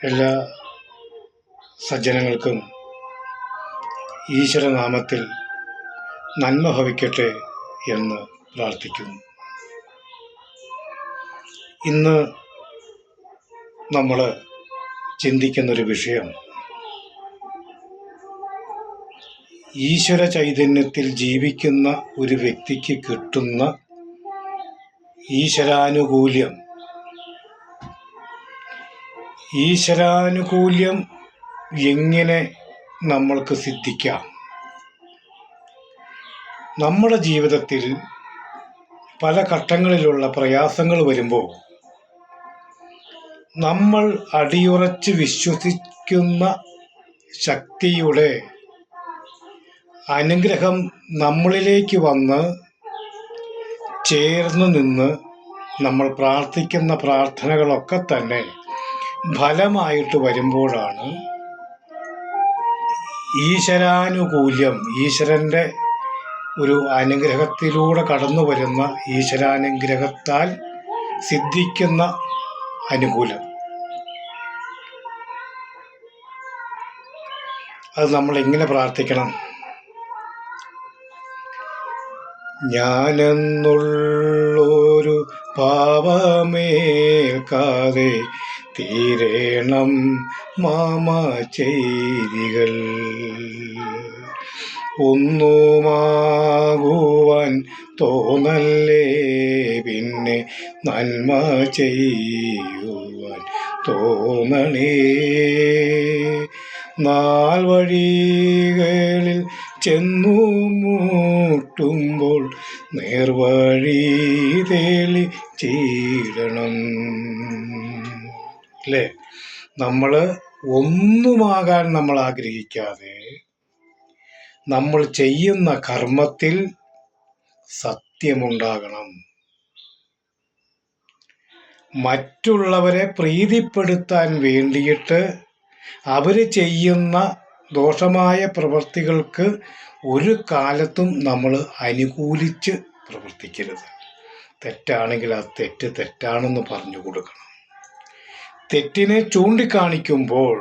എല്ലാ സജ്ജനങ്ങൾക്കും ഈശ്വരനാമത്തിൽ നന്മ ഭവിക്കട്ടെ എന്ന് പ്രാർത്ഥിക്കുന്നു. ഇന്ന് നമ്മൾ ചിന്തിക്കുന്നൊരു വിഷയം ഈശ്വര ചൈതന്യത്തിൽ ജീവിക്കുന്ന ഒരു വ്യക്തിക്ക് കിട്ടുന്ന ഈശ്വരാനുകൂല്യം എങ്ങനെ നമ്മൾക്ക് സിദ്ധിക്കാം? നമ്മുടെ ജീവിതത്തിൽ പല ഘട്ടങ്ങളിലുള്ള പ്രയാസങ്ങൾ വരുമ്പോൾ നമ്മൾ അടിയുറച്ച് വിശ്വസിക്കുന്ന ശക്തിയുടെ അനുഗ്രഹം നമ്മളിലേക്ക് വന്ന് ചേർന്ന് നിന്ന് നമ്മൾ പ്രാർത്ഥിക്കുന്ന പ്രാർത്ഥനകളൊക്കെ തന്നെ ഫലമായിട്ട് വരുമ്പോഴാണ് ഈശ്വരൻ്റെ ഒരു അനുഗ്രഹത്തിലൂടെ കടന്നു വരുന്ന ഈശ്വരാനുഗ്രഹത്താൽ സിദ്ധിക്കുന്ന അനുകൂലം. അത് നമ്മൾ എങ്ങനെ പ്രാർത്ഥിക്കണം? ഞാനെന്നുള്ളൊരു പാപമേൽക്കാതെ തീരേണം മാമ ചെയ്തികൾ, ഒന്നുമാകുവാൻ തോന്നല്ലേ പിന്നെ നന്മ ചെയ്യുവാൻ തോന്നണേ. നാൾ വഴികളിൽ ചെന്നു മുട്ടുമ്പോൾ നേർവഴി തെളിച്ചിടണം. അല്ലേ? നമ്മൾ ഒന്നുമാകാൻ നമ്മൾ ആഗ്രഹിക്കാതെ നമ്മൾ ചെയ്യുന്ന കർമ്മത്തിൽ സത്യമുണ്ടാകണം. മറ്റുള്ളവരെ പ്രീതിപ്പെടുത്താൻ വേണ്ടിയിട്ട് അവർ ചെയ്യുന്ന ദോഷമായ പ്രവൃത്തികൾക്ക് ഒരു കാലത്തും നമ്മൾ അനുകൂലിച്ച് പ്രവർത്തിക്കരുത്. തെറ്റാണെങ്കിൽ ആ തെറ്റാണെന്ന് പറഞ്ഞു കൊടുക്കണം. തെറ്റിനെ ചൂണ്ടിക്കാണിക്കുമ്പോൾ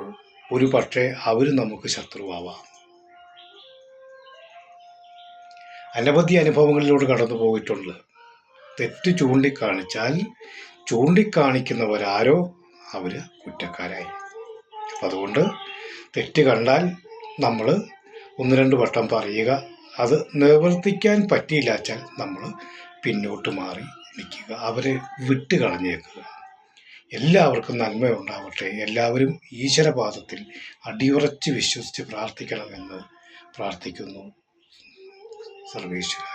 ഒരു പക്ഷേ അവർ നമുക്ക് ശത്രുവാവാം. അനവധി അനുഭവങ്ങളിലൂടെ കടന്നു പോയിട്ടുണ്ട്. തെറ്റ് ചൂണ്ടിക്കാണിച്ചാൽ ചൂണ്ടിക്കാണിക്കുന്നവരാരോ അവർ കുറ്റക്കാരായി. അതുകൊണ്ട് തെറ്റ് കണ്ടാൽ നമ്മൾ 1-2 വട്ടം പറയുക. അത് നിവർത്തിക്കാൻ പറ്റിയില്ലാച്ചാൽ നമ്മൾ പിന്നോട്ട് മാറി നിൽക്കുക, അവരെ വിട്ട് കളഞ്ഞേക്കുക. എല്ലാവർക്കും നന്മയുണ്ടാവട്ടെ. എല്ലാവരും ഈശ്വരപാദത്തിൽ അടിയുറച്ച് വിശ്വസിച്ച് പ്രാർത്ഥിക്കണമെന്ന് പ്രാർത്ഥിക്കുന്നു. സർവേശ്വര.